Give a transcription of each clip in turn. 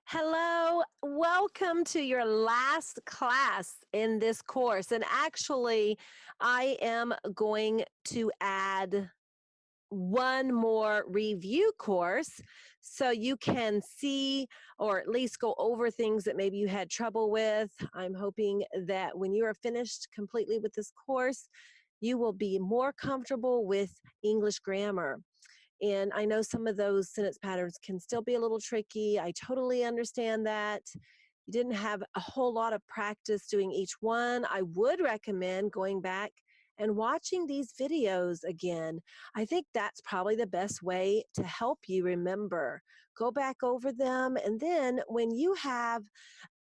Hello, welcome to your last class in this course. And actually, I am going to add one more review course so you can see or at least go over things that maybe you had trouble with. I'm hoping that when you are finished completely with this course, you will be more comfortable with English grammar. And I know some of those sentence patterns can still be a little tricky. I totally understand that. You didn't have a whole lot of practice doing each one. I would recommend going back and watching these videos again. I think that's probably the best way to help you remember. Go back over them, and then when you have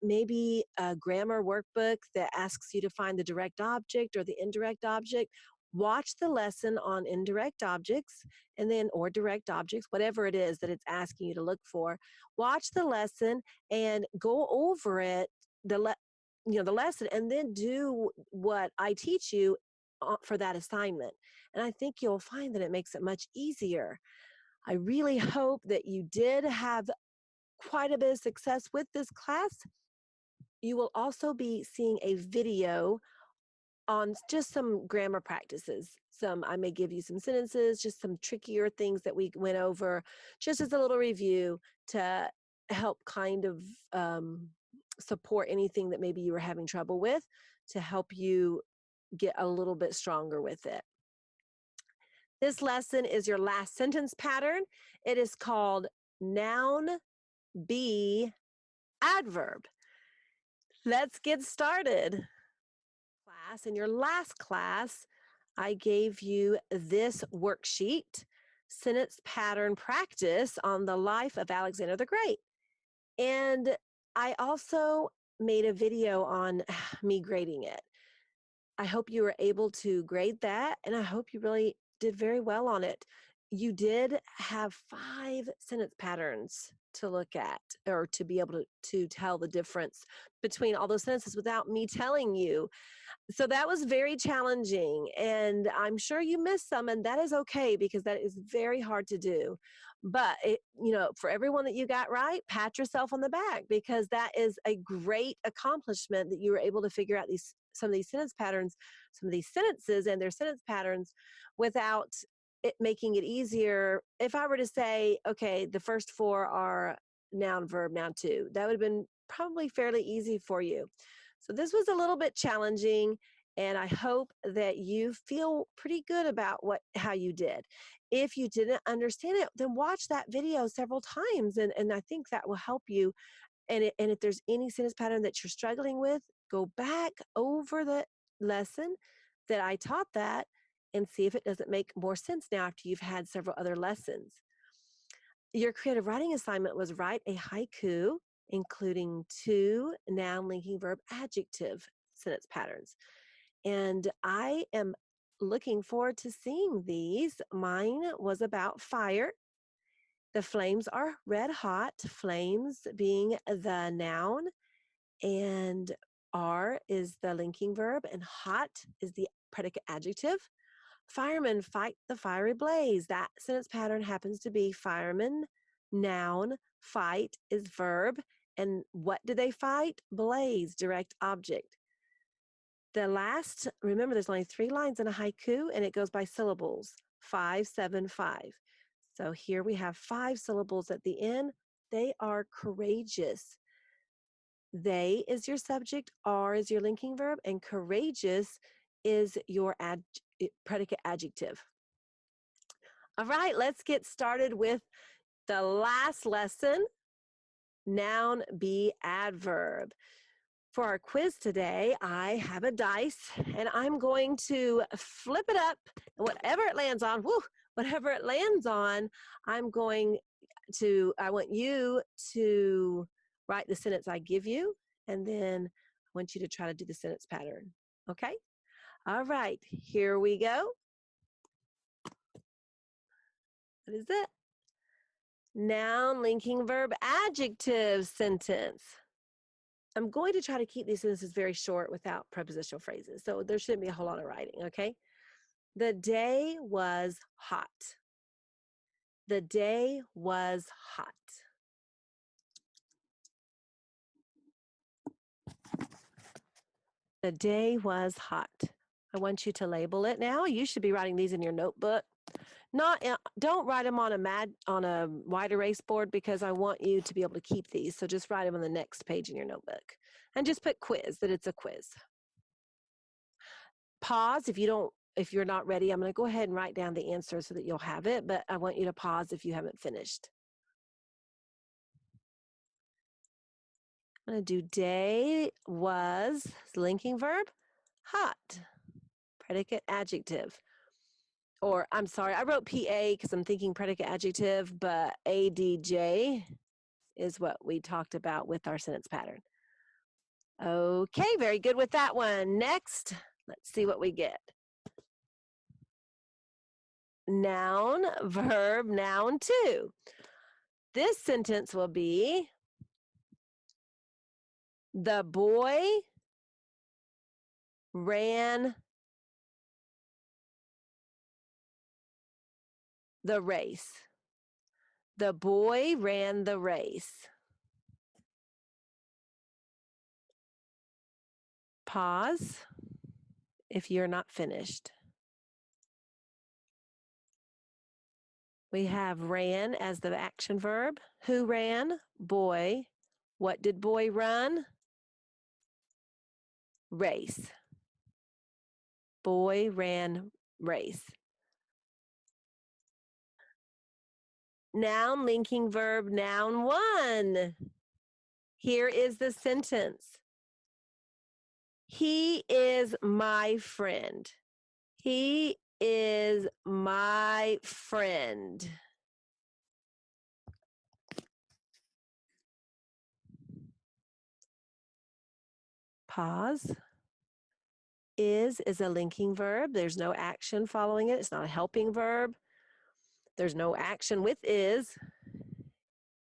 maybe a grammar workbook that asks you to find the direct object or the indirect object, watch the lesson on indirect objects and then or direct objects, whatever it is that it's asking you to look for. Watch the lesson and go over it, the lesson, and then do what I teach you for that assignment. And I think you'll find that it makes it much easier. I really hope that you did have quite a bit of success with this class. You will also be seeing a video on just some grammar practices. I may give you some sentences, just some trickier things that we went over, just as a little review to help kind of support anything that maybe you were having trouble with, to help you get a little bit stronger with it. This lesson is your last sentence pattern. It is called noun be adverb. Let's get started. Class, in your last class, I gave you this worksheet, sentence pattern practice on the life of Alexander the Great. And I also made a video on me grading it. I hope you were able to grade that, and I hope you really did very well on it. You did have 5 sentence patterns to look at, or to be able to tell the difference between all those sentences without me telling you. So that was very challenging, and I'm sure you missed some, and that is okay because that is very hard to do. But for everyone that you got right, pat yourself on the back, because that is a great accomplishment that you were able to figure out some of these sentence patterns, some of these sentences and their sentence patterns without it making it easier. If I were to say, okay, the first 4 are noun, verb, noun, to, that would have been probably fairly easy for you. So this was a little bit challenging, and I hope that you feel pretty good about how you did. If you didn't understand it, then watch that video several times, and I think that will help you. And if there's any sentence pattern that you're struggling with, go back over the lesson that I taught that and see if it doesn't make more sense now after you've had several other lessons. Your creative writing assignment was write a haiku including 2 noun, linking verb, adjective sentence patterns. And I am looking forward to seeing these. Mine was about fire. The flames are red hot, flames being the noun, and are is the linking verb, and hot is the predicate adjective. Firemen fight the fiery blaze. That sentence pattern happens to be firemen, noun, fight is verb, and what do they fight? Blaze, direct object. The last, remember there's only 3 lines in a haiku, and it goes by syllables, 5, 7, 5. So here we have 5 syllables at the end. They are courageous. They is your subject, are is your linking verb, and courageous is your predicate adjective. All right, let's get started with the last lesson, noun be adverb. For our quiz today, I have a dice, and I'm going to flip it up, and whatever it lands on, whatever it lands on, I want you to write the sentence I give you, and then I want you to try to do the sentence pattern. Okay? All right, here we go. What is it? Noun, linking verb, adjective sentence. I'm going to try to keep these sentences very short without prepositional phrases, so there shouldn't be a whole lot of writing, okay? The day was hot. The day was hot. The day was hot. I want you to label it now. You should be writing these in your notebook. Don't write them on a wide erase board because I want you to be able to keep these. So just write them on the next page in your notebook. And just put quiz, that it's a quiz. Pause if you're not ready. I'm going to go ahead and write down the answer so that you'll have it, but I want you to pause if you haven't finished. I'm going to do day was, linking verb, hot, predicate adjective. Or I'm sorry, I wrote PA because I'm thinking predicate adjective, but ADJ is what we talked about with our sentence pattern. Okay, very good with that one. Next, let's see what we get. Noun, verb, noun 2. This sentence will be, the boy ran the race. The boy ran the race. Pause if you're not finished. We have ran as the action verb. Who ran? Boy. What did boy run? Race. Boy ran race. Noun, linking verb, noun 1. Here is the sentence. He is my friend. He is my friend. Pause. Is a linking verb. There's no action following it. It's not a helping verb. There's no action with is.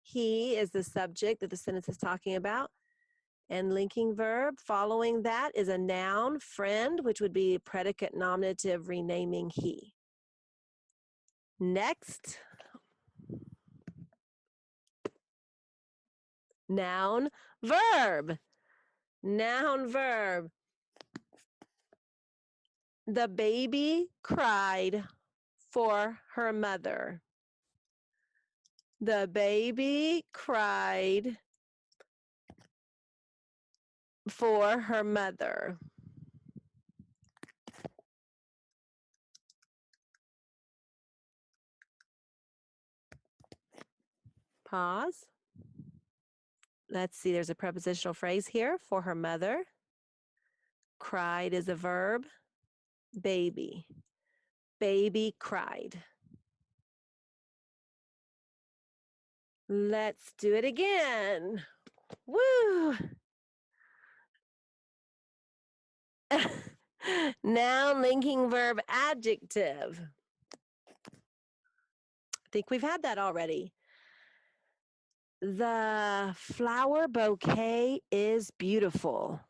He is the subject that the sentence is talking about. And linking verb following that is a noun, friend, which would be predicate nominative renaming he. Next, noun, verb. Noun, verb. The baby cried for her mother. The baby cried for her mother. Pause. Let's see, there's a prepositional phrase here, for her mother. Cried is a verb. Baby. Baby cried. Let's do it again. Woo! Noun, linking verb, adjective. I think we've had that already. The flower bouquet is beautiful.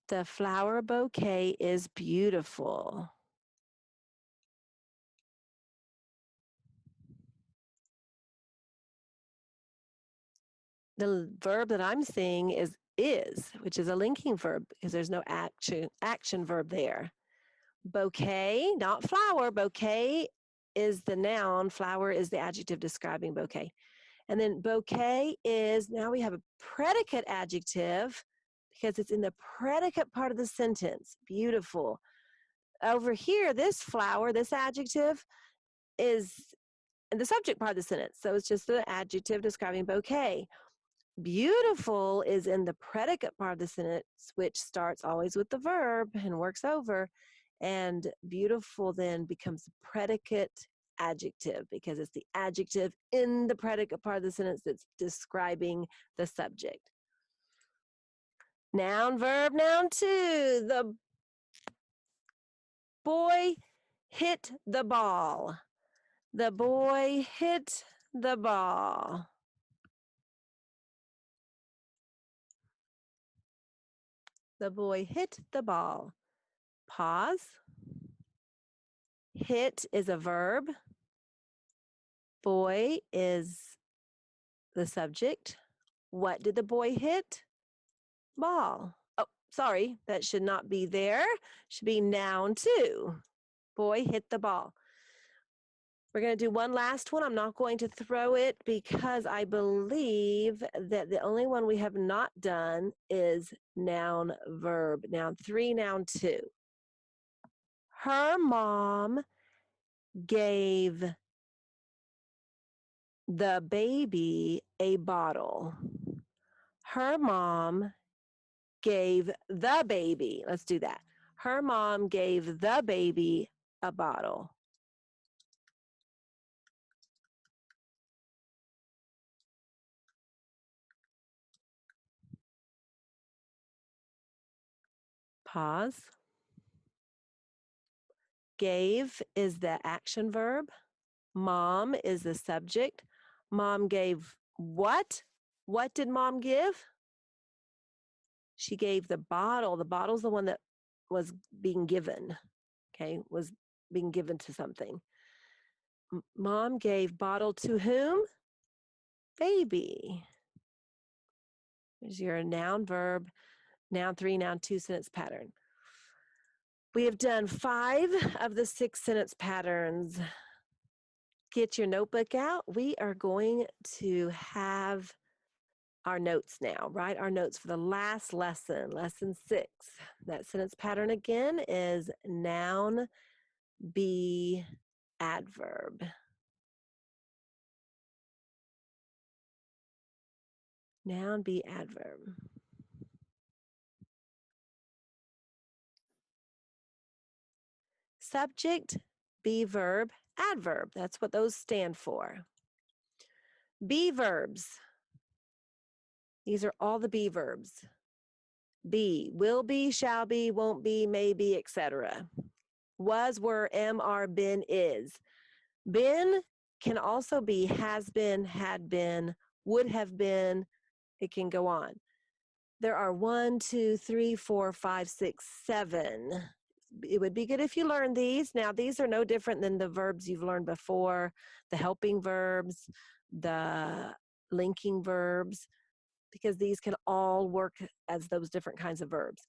The flower bouquet is beautiful. The verb that I'm seeing is, which is a linking verb because there's no action verb there. Bouquet, not flower. Bouquet is the noun. Flower is the adjective describing bouquet. And then bouquet is, now we have a predicate adjective because it's in the predicate part of the sentence. Beautiful. Over here, this flower, this adjective is in the subject part of the sentence. So it's just the adjective describing bouquet. Beautiful is in the predicate part of the sentence, which starts always with the verb and works over. And beautiful then becomes predicate adjective because it's the adjective in the predicate part of the sentence that's describing the subject. Noun, verb, noun 2. The boy hit the ball. The boy hit the ball. The boy hit the ball. Pause. Hit is a verb. Boy is the subject. What did the boy hit? Ball. Oh, sorry, that should not be there. Should be noun 2. Boy hit the ball. We're going to do one last one. I'm not going to throw it because I believe that the only one we have not done is noun verb. Noun 3, noun 2. Her mom gave the baby a bottle. Her mom gave the baby, let's do that. Her mom gave the baby a bottle. Pause. Gave is the action verb. Mom is the subject. Mom gave what? What did mom give? She gave the bottle. The bottle's the one that was being given, okay, was being given to something. Mom gave bottle to whom? Baby. Here's your noun, verb, noun 3, noun 2 sentence pattern. We have done 5 of the 6 sentence patterns. Get your notebook out. We are going to have our notes now, write our notes for the last lesson, lesson 6. That sentence pattern again is noun, be, adverb. Noun, be, adverb. Subject, be verb, adverb. That's what those stand for. Be verbs. These are all the be verbs. Be, will be, shall be, won't be, may be, etc. Was, were, am, are, been, is. Been can also be has been, had been, would have been. It can go on. There are 1, 2, 3, 4, 5, 6, 7. It would be good if you learned these. Now, these are no different than the verbs you've learned before, the helping verbs, the linking verbs, because these can all work as those different kinds of verbs.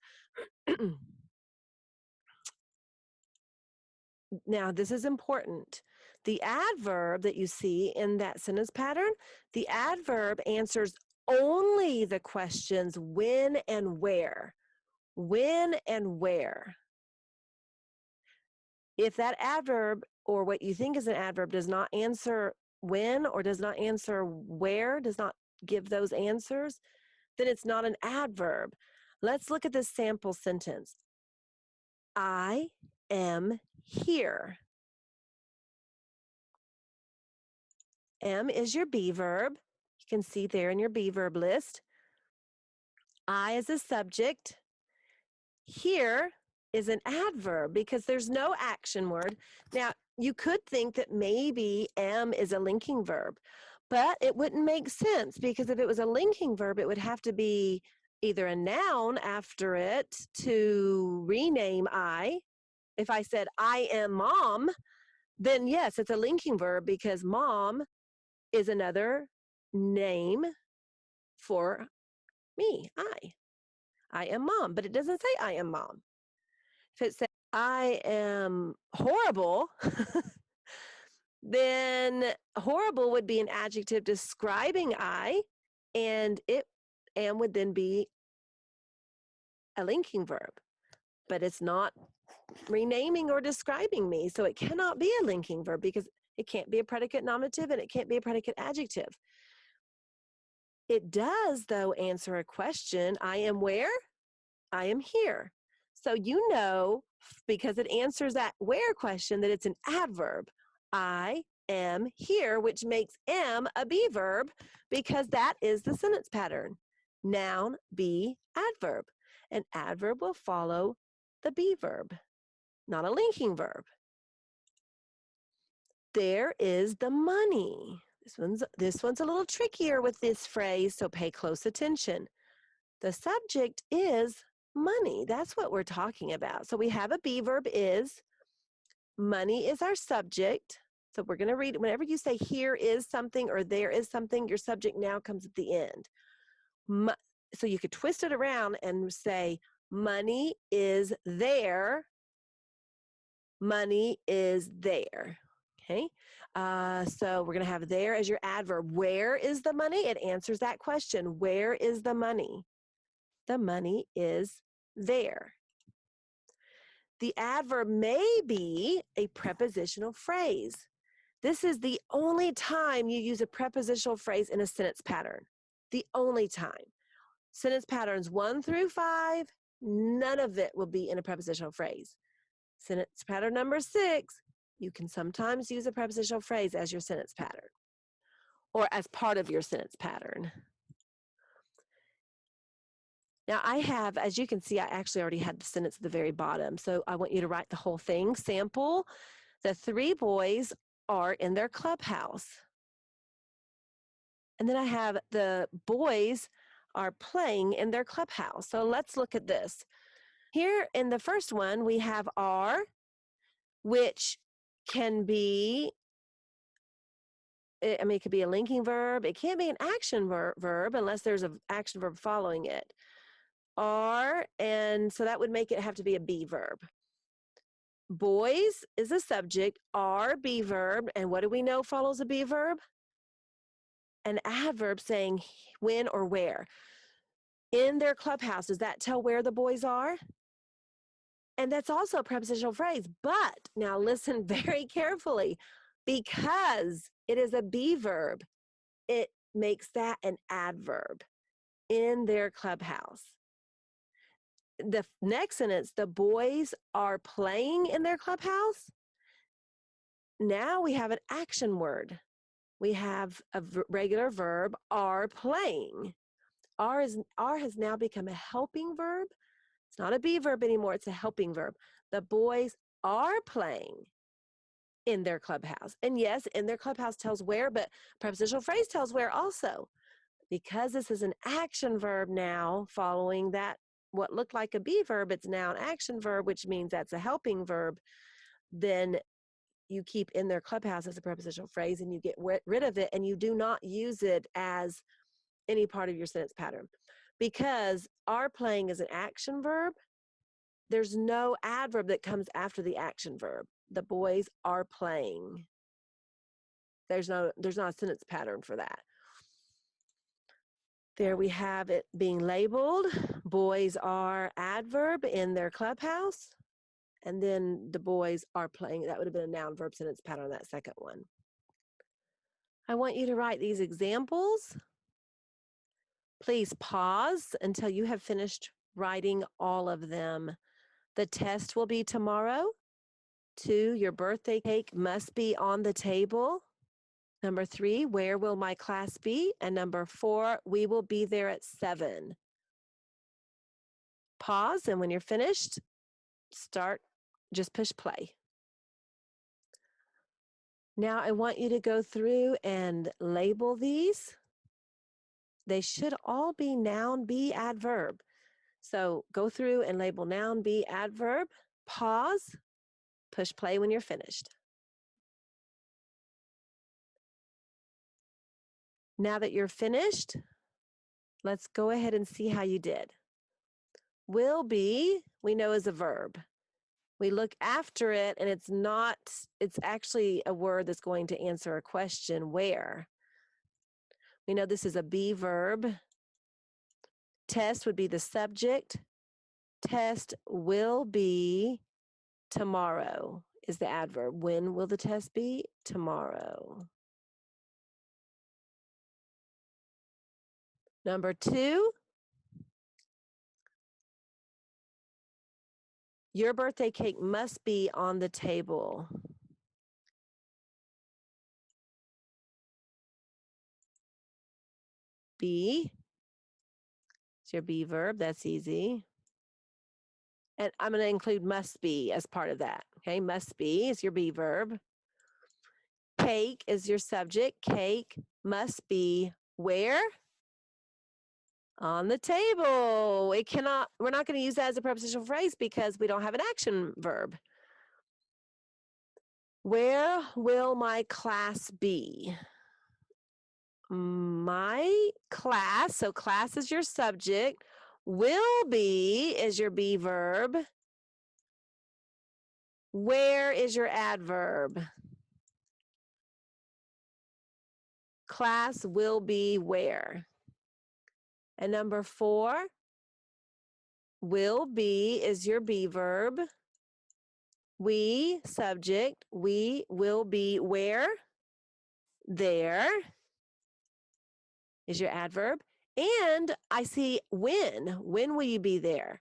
Now, this is important. The adverb that you see in that sentence pattern, the adverb answers only the questions when and where. When and where. If that adverb or what you think is an adverb does not answer when or does not answer where, does not give those answers, then it's not an adverb. Let's look at this sample sentence. I am here. Am is your be verb. You can see there in your be verb list. I is a subject. Here is an adverb because there's no action word. Now, you could think that maybe am is a linking verb, but it wouldn't make sense because if it was a linking verb, it would have to be either a noun after it to rename I. If I said I am mom, then yes, it's a linking verb because mom is another name for me, I am mom, but it doesn't say I am mom. If it says I am horrible, then horrible would be an adjective describing I, and am would then be a linking verb, but it's not renaming or describing me, so it cannot be a linking verb because it can't be a predicate nominative and it can't be a predicate adjective. It does, though, answer a question. I am where? I am here. So you know, because it answers that where question, that it's an adverb. I am here, which makes am a be verb because that is the sentence pattern. Noun, be, adverb. An adverb will follow the be verb, not a linking verb. There is the money. This one's a little trickier with this phrase, so pay close attention. The subject is money. That's what we're talking about. So we have a be verb is. money is our subject. So we're going to read, whenever you say here is something or there is something, your subject now comes at the end. So you could twist it around and say, money is there. Money is there. Okay. So we're going to have there as your adverb. Where is the money? It answers that question. Where is the money? The money is there. The adverb may be a prepositional phrase. This is the only time you use a prepositional phrase in a sentence pattern. The only time. Sentence patterns 1 through 5, none of it will be in a prepositional phrase. Sentence pattern number 6, you can sometimes use a prepositional phrase as your sentence pattern or as part of your sentence pattern. Now I have, as you can see, I actually already had the sentence at the very bottom. So I want you to write the whole thing. Sample, the 3 boys are in their clubhouse. And then I have the boys are playing in their clubhouse. So let's look at this. Here in the first one, we have are, which can be, it could be a linking verb. It can't be an action verb unless there's an action verb following it. Are, and so that would make it have to be a be verb. Boys is a subject, are be verb, and what do we know follows a be verb? An adverb saying when or where. In their clubhouse, does that tell where the boys are? And that's also a prepositional phrase, but now listen very carefully. Because it is a be verb, it makes that an adverb. In their clubhouse. The next sentence, the boys are playing in their clubhouse. Now we have an action word. We have a regular verb, are playing. Are has now become a helping verb. It's not a be verb anymore, it's a helping verb. The boys are playing in their clubhouse. And yes, in their clubhouse tells where, but prepositional phrase tells where also. Because this is an action verb now, following that, what looked like a be verb, it's now an action verb, which means that's a helping verb, then you keep in their clubhouse as a prepositional phrase and you get rid of it and you do not use it as any part of your sentence pattern. Because are playing is an action verb, there's no adverb that comes after the action verb. The boys are playing. There's not a sentence pattern for that. There we have it being labeled. Boys are adverb in their clubhouse. And then the boys are playing. That would have been a noun verb sentence pattern on that second one. I want you to write these examples. Please pause until you have finished writing all of them. The test will be tomorrow. 2, your birthday cake must be on the table. Number 3, where will my class be? And number 4, we will be there at 7. Pause, and when you're finished, just push play. Now I want you to go through and label these. They should all be noun, be, adverb. So go through and label noun, be, adverb. Pause, push play when you're finished. Now that you're finished, let's go ahead and see how you did. Will be, we know is a verb. We look after it and it's actually a word that's going to answer a question, where. We know this is a be verb. Test would be the subject. Test will be tomorrow is the adverb. When will the test be? Tomorrow. Number 2, your birthday cake must be on the table. Be, it's your be verb, that's easy. And I'm going to include must be as part of that, okay? Must be is your be verb. Cake is your subject. Cake must be where? On the table. We're not going to use that as a prepositional phrase because we don't have an action verb. Where will my class be? My class, so class is your subject. Will be is your be verb. Where is your adverb? Class will be where? And number 4, will be is your be verb. We, subject, we will be where? There is your adverb. And I see when. When will you be there?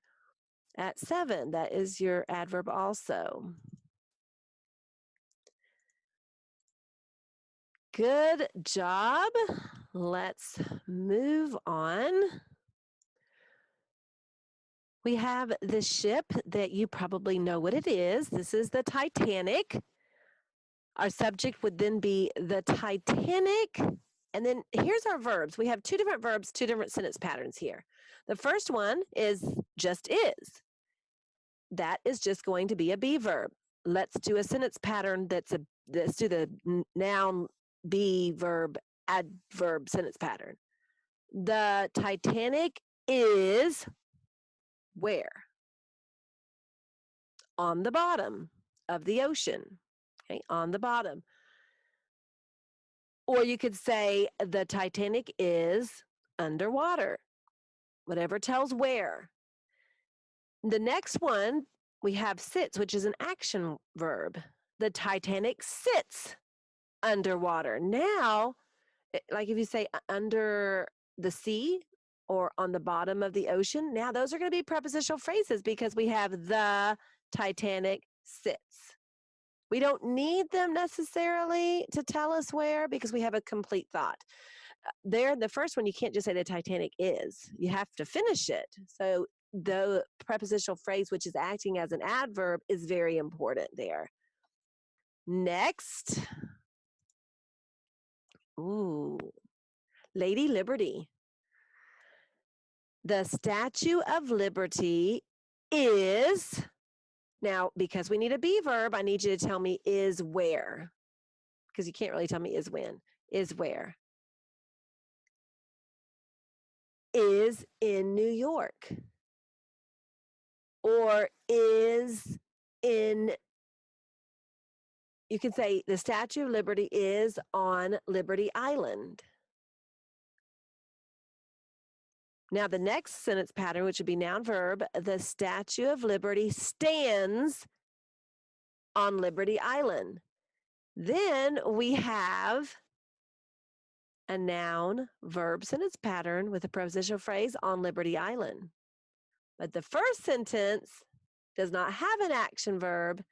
At 7. That is your adverb also. Good job. Let's move on. We have the ship that you probably know what it is. This is the Titanic. Our subject would then be the Titanic. And then here's our verbs. We have 2 different verbs, 2 different sentence patterns here. The first one is just is. That is just going to be a be verb. Let's do a sentence pattern let's do the noun, be, verb, adverb sentence pattern. The Titanic is where? On the bottom of the ocean. Okay, on the bottom. Or you could say the Titanic is underwater. Whatever tells where. The next one, we have sits, which is an action verb. The Titanic sits underwater. Now, like if you say under the sea or on the bottom of the ocean, now those are going to be prepositional phrases because we have the Titanic sits. We don't need them necessarily to tell us where because we have a complete thought. There, the first one, you can't just say the Titanic is. You have to finish it. So the prepositional phrase, which is acting as an adverb, is very important there. Next. Ooh, Lady Liberty. The Statue of Liberty is, now because we need a be verb, I need you to tell me is where, because you can't really tell me is when. Is where? Is in New York. Or is in, you can say the Statue of Liberty is on Liberty Island. Now, the next sentence pattern, which would be noun verb, the Statue of Liberty stands on Liberty Island. Then we have a noun verb sentence pattern with a prepositional phrase on Liberty Island. But the first sentence does not have an action verb.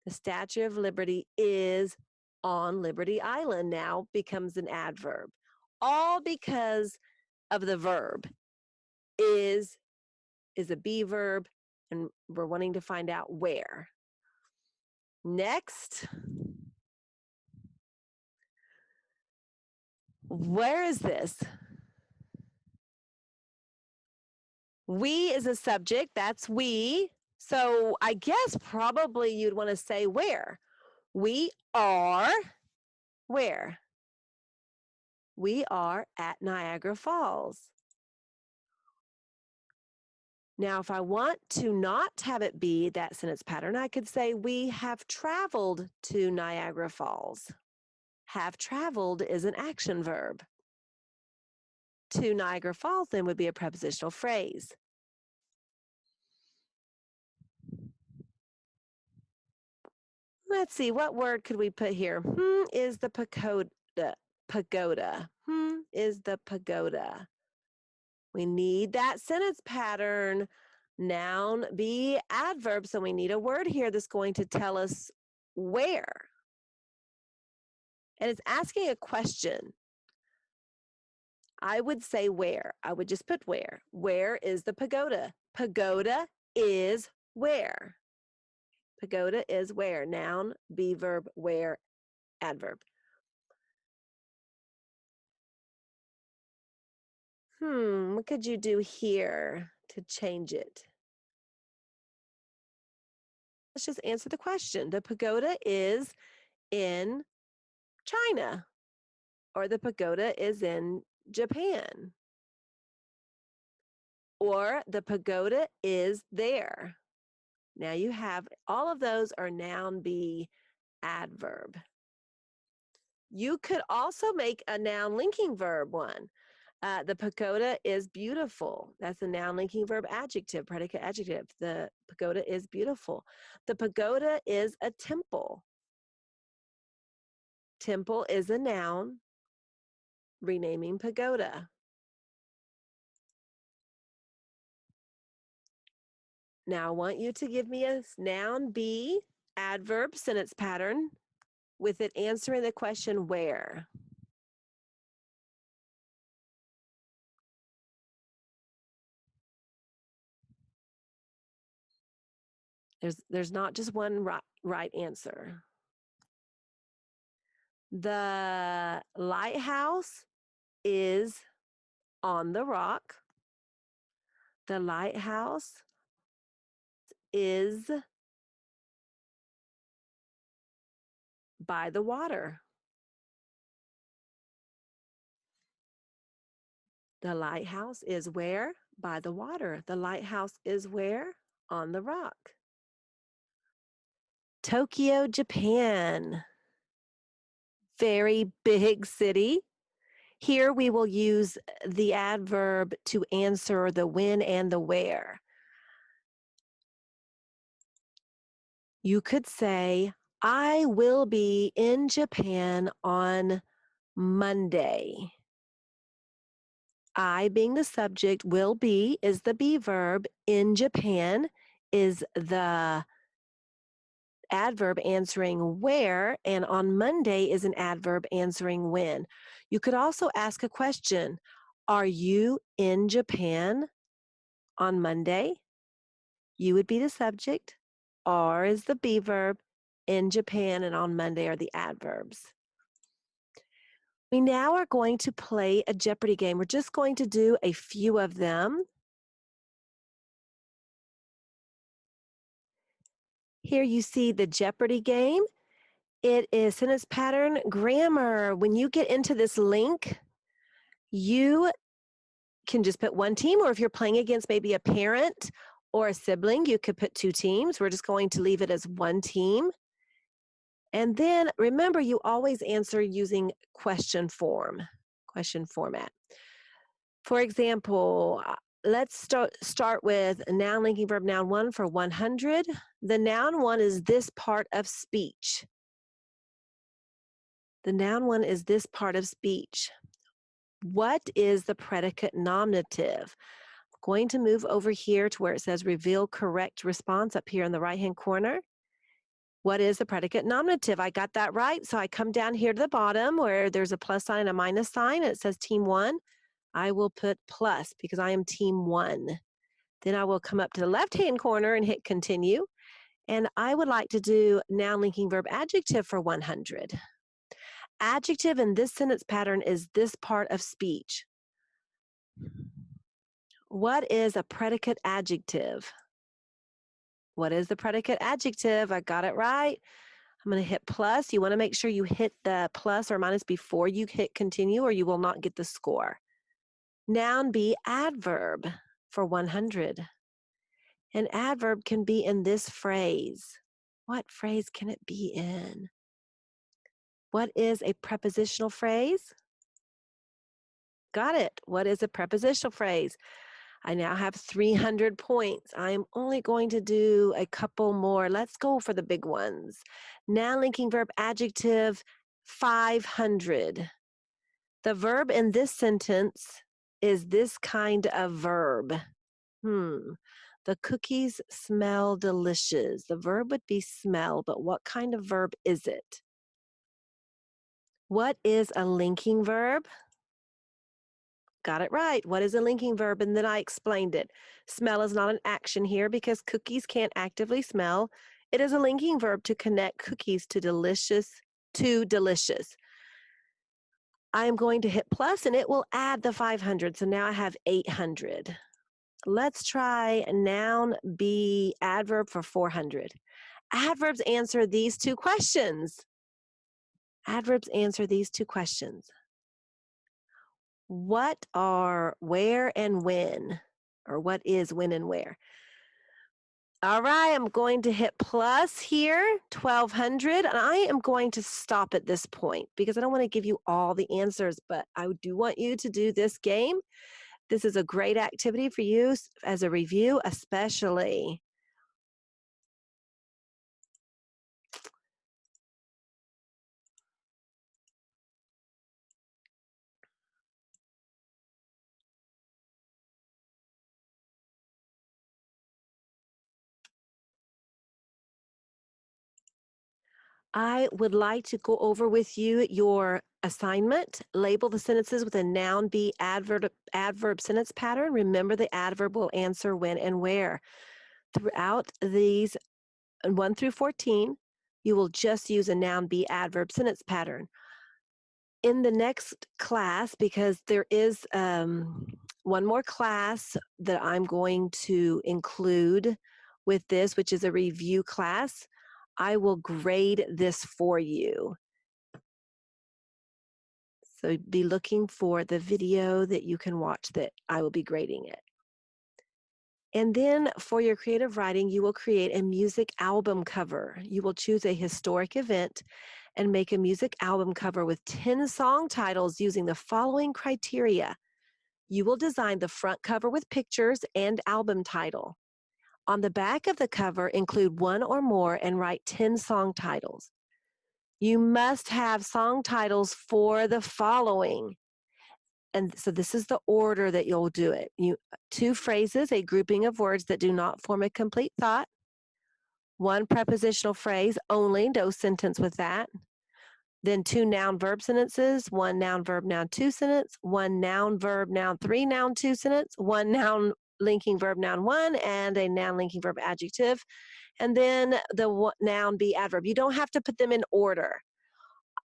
The Statue of Liberty is on Liberty Island now becomes an adverb. All because of the verb is a be verb, and we're wanting to find out where. Next. Where is this? We is a subject, that's we. So I guess probably you'd want to say where. We are where? We are at Niagara Falls. Now, if I want to not have it be that sentence pattern, I could say we have traveled to Niagara Falls. Have traveled is an action verb. To Niagara Falls then would be a prepositional phrase. Let's see, what word could we put here? Is the pagoda. Pagoda. Is the pagoda. We need that sentence pattern. Noun, be, adverb. So we need a word here that's going to tell us where. And it's asking a question. I would say where. I would just put where. Where is the pagoda? Pagoda is where? Pagoda is where? Noun, be, verb, where, adverb. What could you do here to change it? Let's just answer the question. The pagoda is in China, or the pagoda is in Japan, or the pagoda is there. Now you have all of those are noun be adverb. You could also make a noun linking verb one. The pagoda is beautiful. That's a noun linking verb adjective, predicate adjective. The pagoda is beautiful. The pagoda is a temple. Temple is a noun, renaming pagoda. Now I want you to give me a noun be adverb sentence pattern with it answering the question where. There's not just one right answer. The lighthouse is on the rock. The lighthouse is by the water. The lighthouse is where? By the water. The lighthouse is where? On the rock. Tokyo, Japan. Very big city. Here we will use the adverb to answer the when and the where. You could say, I will be in Japan on Monday. I being the subject, will be is the be verb, in Japan is the adverb answering where, and on Monday is an adverb answering when. You could also ask a question. Are you in Japan on Monday? You would be the subject. Are is the be verb. In Japan and on Monday are the adverbs. We now are going to play a Jeopardy game. We're just going to do a few of them. Here you see the Jeopardy game. It is sentence pattern grammar. When you get into this link, you can just put one team, or if you're playing against maybe a parent or a sibling, you could put two teams. We're just going to leave it as one team. And then remember, you always answer using question format. For example, let's start with noun linking verb noun one for 100. The noun one is this part of speech. The noun one is this part of speech. What is the predicate nominative? I'm going to move over here to where it says reveal correct response up here in the right-hand corner. What is the predicate nominative? I got that right. So I come down here to the bottom where there's a plus sign and a minus sign, and it says team one. I will put plus because I am team one. Then I will come up to the left-hand corner and hit continue. And I would like to do noun linking verb adjective for 100. Adjective in this sentence pattern is this part of speech. What is a predicate adjective? What is the predicate adjective? I got it right. I'm going to hit plus. You want to make sure you hit the plus or minus before you hit continue, or you will not get the score. Noun be adverb for 100. An adverb can be in this phrase. What phrase can it be in? What is a prepositional phrase? Got it. What is a prepositional phrase? I now have 300 points. I'm only going to do a couple more. Let's go for the big ones. Noun linking verb adjective 500. The verb in this sentence is this kind of verb. The cookies smell delicious. The verb would be smell, but what kind of verb is it? What is a linking verb? Got it right. What is a linking verb? And then I explained it. Smell is not an action here because cookies can't actively smell. It is a linking verb to connect cookies to delicious. I am going to hit plus and it will add the 500. So now I have 800. Let's try noun be adverb for 400. Adverbs answer these two questions. Adverbs answer these two questions. What are where and when? Or what is when and where? All right, I'm going to hit plus here, 1200, and I am going to stop at this point because I don't want to give you all the answers, but I do want you to do this game. This is a great activity for you as a review, especially. I would like to go over with you your assignment. Label the sentences with a noun, be, adverb sentence pattern. Remember, the adverb will answer when and where. Throughout these 1 through 14, you will just use a noun, be, adverb sentence pattern. In the next class, because there is one more class that I'm going to include with this, which is a review class, I will grade this for you. So be looking for the video that you can watch that I will be grading it. And then for your creative writing, you will create a music album cover. You will choose a historic event and make a music album cover with 10 song titles using the following criteria. You will design the front cover with pictures and album title. On the back of the cover, include one or more and write 10 song titles. You must have song titles for the following. And so this is the order that you'll do it. 2 phrases, a grouping of words that do not form a complete thought. 1 prepositional phrase only, no sentence with that. Then 2 noun verb sentences, 1 noun verb noun 2 sentence, 1 noun verb noun 3 noun 2 sentence, 1 noun linking verb noun 1, and a noun linking verb adjective. And then the noun be adverb. You don't have to put them in order.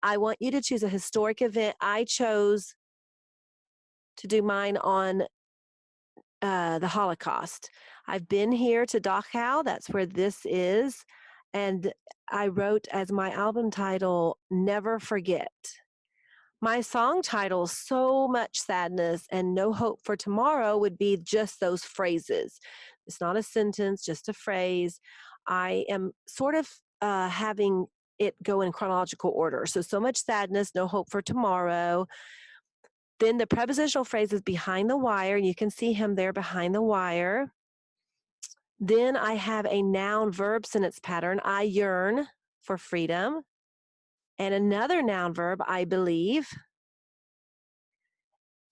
I want you to choose a historic event. I chose to do mine on the Holocaust. I've been here to Dachau, that's where this is, and I wrote as my album title, Never Forget. My song title, So Much Sadness and No Hope for Tomorrow, would be just those phrases. It's not a sentence, just a phrase. I am sort of having it go in chronological order. So much sadness, no hope for tomorrow. Then the prepositional phrase is behind the wire. You can see him there behind the wire. Then I have a noun verb sentence pattern. I yearn for freedom. And another noun verb, I believe.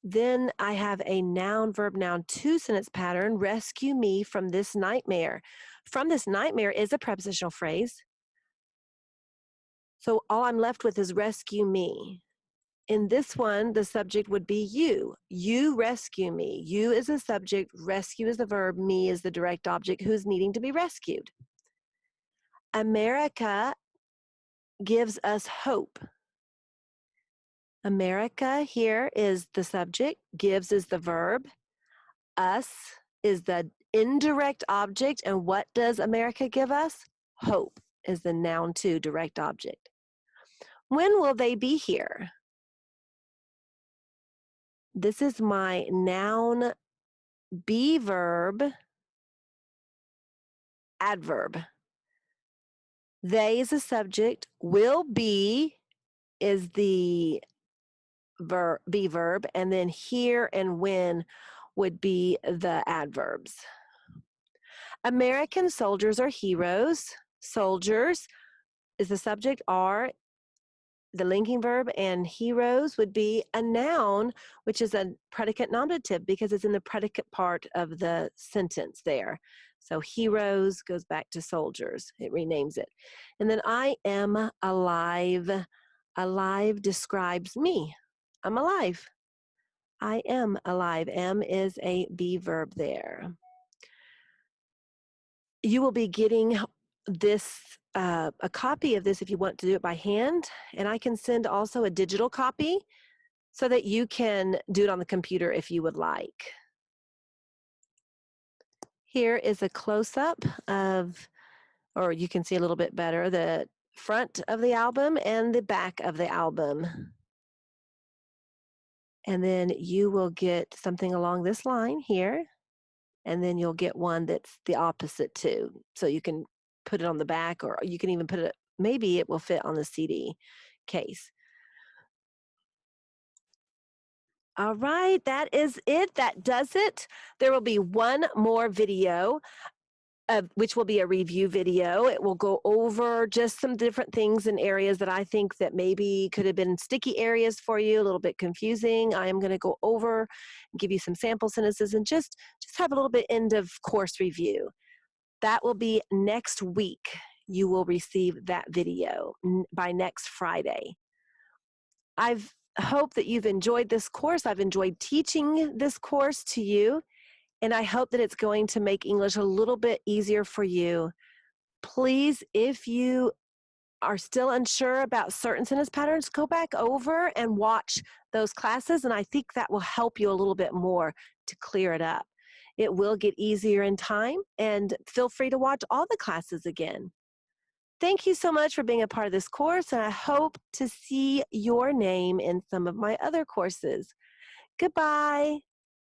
Then I have a noun verb noun 2 sentence pattern. Rescue me from this nightmare. From this nightmare is a prepositional phrase. So all I'm left with is rescue me. In this one, the subject would be you. You rescue me. You is the subject, rescue is the verb, me is the direct object who's needing to be rescued. America gives us hope. America here is the subject, gives is the verb, us is the indirect object, and what does America give us? Hope is the noun 2 direct object. When will they be here? This is my noun be verb adverb. They is the subject, will be is the be verb, and then here and when would be the adverbs. American soldiers are heroes. Soldiers is the subject, are the linking verb, and heroes would be a noun, which is a predicate nominative because it's in the predicate part of the sentence there. So heroes goes back to soldiers. It renames it. And then I am alive. Alive describes me. I'm alive. I am alive. Am is a be verb there. You will be getting this a copy of this if you want to do it by hand, and I can send also a digital copy so that you can do it on the computer if you would like. Here is a close-up of, or you can see a little bit better, the front of the album and the back of the album. And then you will get something along this line here, and then you'll get one that's the opposite too. So you can put it on the back, or you can even put it, maybe it will fit on the CD case. All right, that is it. That does it. There will be one more video, which will be a review video. It will go over just some different things and areas that I think that maybe could have been sticky areas for you, a little bit confusing. I am going to go over and give you some sample sentences and just have a little bit end of course review. That will be next week. You will receive that video by next Friday. I've hope that you've enjoyed this course. I've enjoyed teaching this course to you, and I hope that it's going to make English a little bit easier for you. Please, if you are still unsure about certain sentence patterns, go back over and watch those classes, and I think that will help you a little bit more to clear it up. It will get easier in time, and feel free to watch all the classes again. Thank you so much for being a part of this course, and I hope to see your name in some of my other courses. Goodbye.